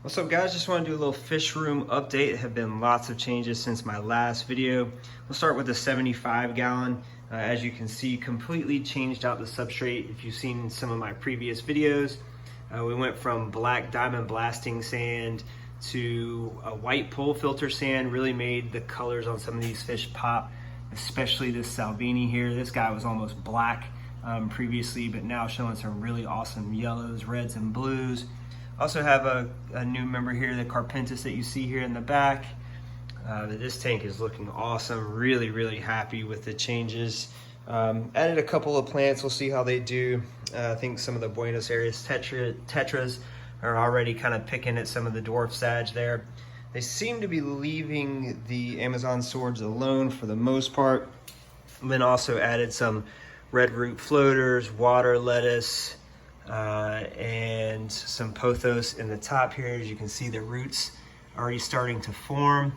What's up guys, just want to do a little fish room update. There have been lots of changes since my last video. We'll start with the 75 gallon. As you can see, completely changed out the substrate. If you've seen some of my previous videos, we went from black diamond blasting sand to a white pole filter sand. Really made the colors on some of these fish pop, especially this Salvini here. This guy was almost black previously, but now showing some really awesome yellows, reds, and blues. Also have a new member here, the Carpentis that you see here in the back. This tank is looking awesome. Really happy with the changes. Added a couple of plants. We'll see how they do. I think some of the Buenos Aires tetras are already kind of picking at some of the dwarf sag there. They seem to be leaving the Amazon swords alone for the most part. And then also added some red root floaters, water lettuce, and some pothos in the top here. As you can see, the roots already starting to form.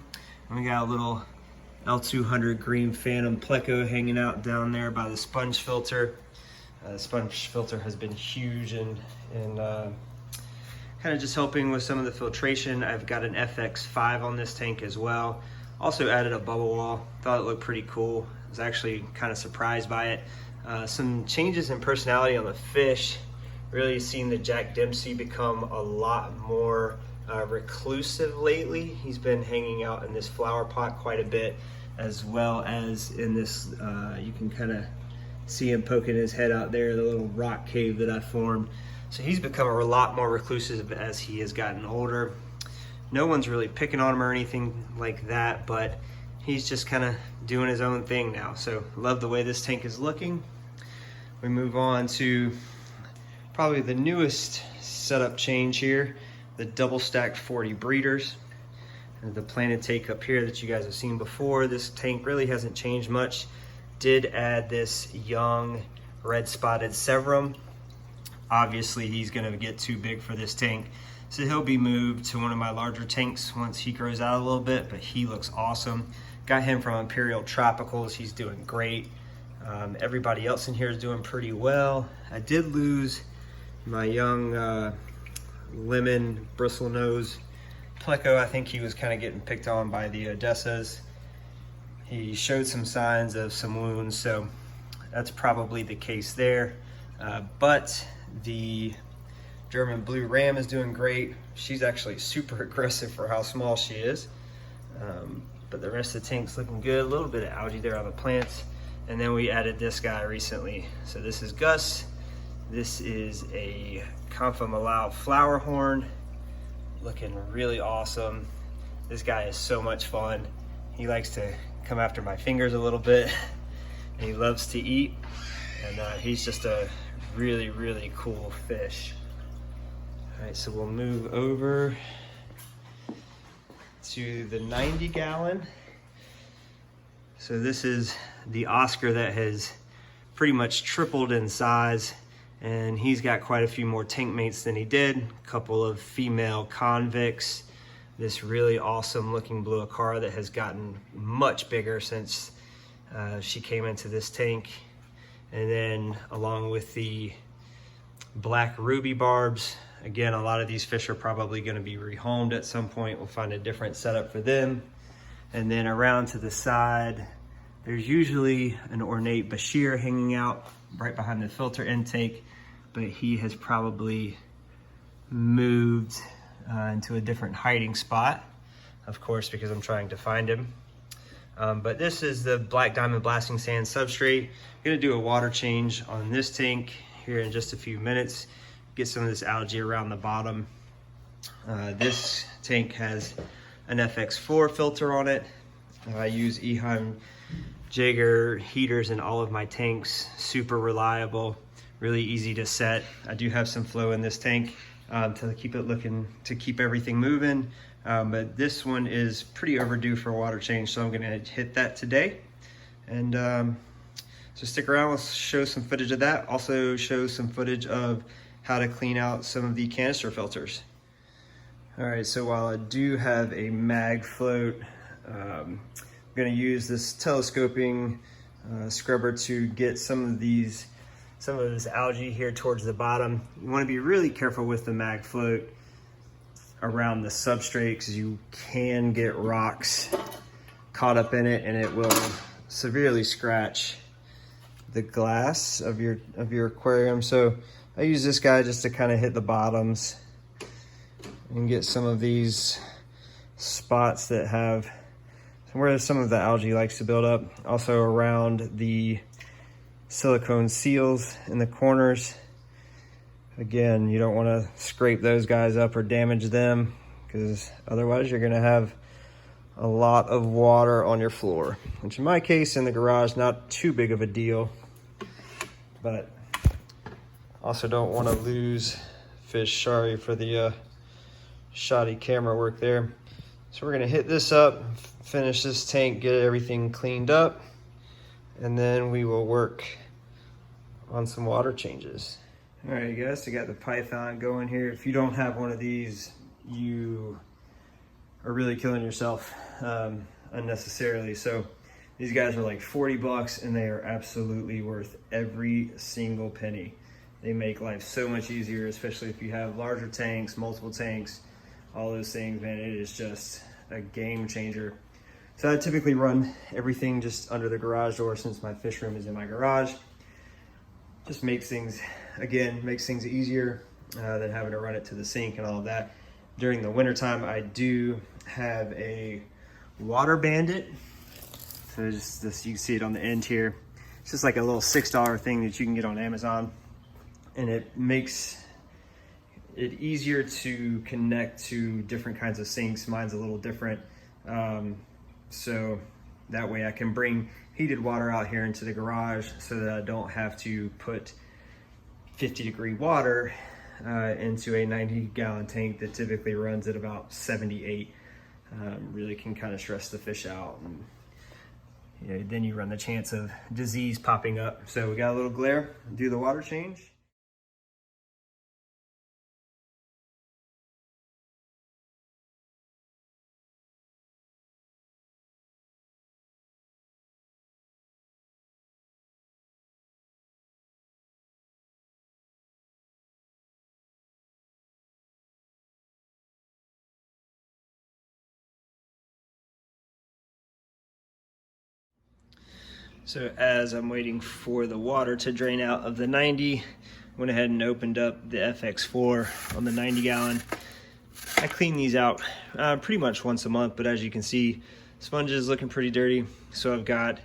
And we got a little L200 green phantom pleco hanging out down there by the sponge filter. The sponge filter has been huge and kind of just helping with some of the filtration. I've got an FX5 on this tank as well. Also added a bubble wall. Thought it looked pretty cool. I was actually kind of surprised by it. Some changes in personality on the fish. Really seen the Jack Dempsey become a lot more reclusive lately. He's been hanging out in this flower pot quite a bit, as well as in this, you can kind of see him poking his head out there, the little rock cave that I formed. So he's become a lot more reclusive as he has gotten older. No one's really picking on him or anything like that, but he's just kind of doing his own thing now. So love the way this tank is looking. We move on to probably the newest setup change here, the double stacked 40 breeders. And the planted tank up here that you guys have seen before. This tank really hasn't changed much. Did add this young red spotted Severum. Obviously he's gonna get too big for this tank, so he'll be moved to one of my larger tanks once he grows out a little bit, but he looks awesome. Got him from Imperial Tropicals, he's doing great. Everybody else in here is doing pretty well. I did lose my young lemon bristlenose pleco. I think he was kind of getting picked on by the Odessas. He showed some signs of some wounds, so that's probably the case there. But the German Blue Ram is doing great. She's actually super aggressive for how small she is. But the rest of the tank's looking good. A little bit of algae there on the plants. And then we added this guy recently. So this is Gus. This is a Confa Malau flower horn, looking really awesome. This guy is so much fun. He likes to come after my fingers a little bit, and he loves to eat. And he's just a really cool fish. All right, so we'll move over to the 90 gallon. So this is the Oscar that has pretty much tripled in size. And he's got quite a few more tank mates than he did. A couple of female convicts. This really awesome looking blue acara that has gotten much bigger since she came into this tank. And then along with the black ruby barbs. Again, a lot of these fish are probably gonna be rehomed at some point. We'll find a different setup for them. And then around to the side, there's usually an ornate Bashir hanging out right behind the filter intake, but he has probably moved into a different hiding spot, of course, because I'm trying to find him. But this is the black diamond blasting sand substrate. I'm gonna do a water change on this tank here in just a few minutes, get some of this algae around the bottom. This tank has an FX4 filter on it. I use Eheim Jaeger heaters in all of my tanks, super reliable, really easy to set. I do have some flow in this tank to keep everything moving, but this one is pretty overdue for a water change, so I'm gonna hit that today. And so stick around, we'll show some footage of that. Also show some footage of how to clean out some of the canister filters. All right, so while I do have a mag float, I'm gonna use this telescoping scrubber to get some of this algae here towards the bottom. You wanna be really careful with the mag float. around the substrate because you can get rocks caught up in it and it will severely scratch the glass of your aquarium. So I use this guy just to kind of hit the bottoms and get some of these spots that have where some of the algae likes to build up. Also around the silicone seals in the corners. Again, you don't want to scrape those guys up or damage them because otherwise you're going to have a lot of water on your floor, which in my case in the garage, not too big of a deal, but also don't want to lose fish. Sorry for the shoddy camera work there. So we're going to hit this up, finish this tank, get everything cleaned up, and then we will work on some water changes. All right, guys, I got the Python going here. If you don't have one of these, you are really killing yourself unnecessarily. So these guys are like 40 bucks and they are absolutely worth every single penny. They make life so much easier, especially if you have larger tanks, multiple tanks, all those things, man. It is just a game changer. So I typically run everything just under the garage door since my fish room is in my garage. Just makes things easier than having to run it to the sink and all of that. During the wintertime, I do have a water bandit. So just this, you can see it on the end here. It's just like a little $6 thing that you can get on Amazon. And it makes it easier to connect to different kinds of sinks. Mine's a little different. So that way I can bring heated water out here into the garage so that I don't have to put 50-degree water into a 90-gallon tank that typically runs at about 78. Really can kind of stress the fish out. And, you know, then you run the chance of disease popping up. So we got a little glare, do the water change. So as I'm waiting for the water to drain out of the 90, went ahead and opened up the FX4 on the 90 gallon. I clean these out pretty much once a month, but as you can see, sponge is looking pretty dirty. So I've got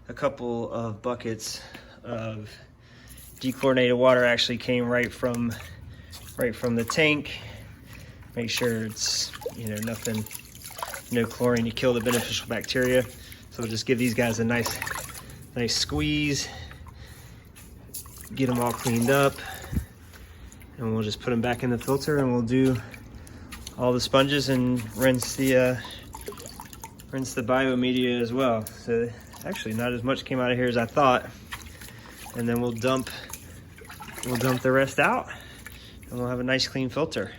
a couple of buckets of dechlorinated water. Actually came right from the tank. Make sure it's, you know, nothing, no chlorine to kill the beneficial bacteria. So we'll just give these guys a nice squeeze, get them all cleaned up, and we'll just put them back in the filter and we'll do all the sponges and rinse the biomedia as well. So actually not as much came out of here as I thought. And then we'll dump the rest out and we'll have a nice clean filter.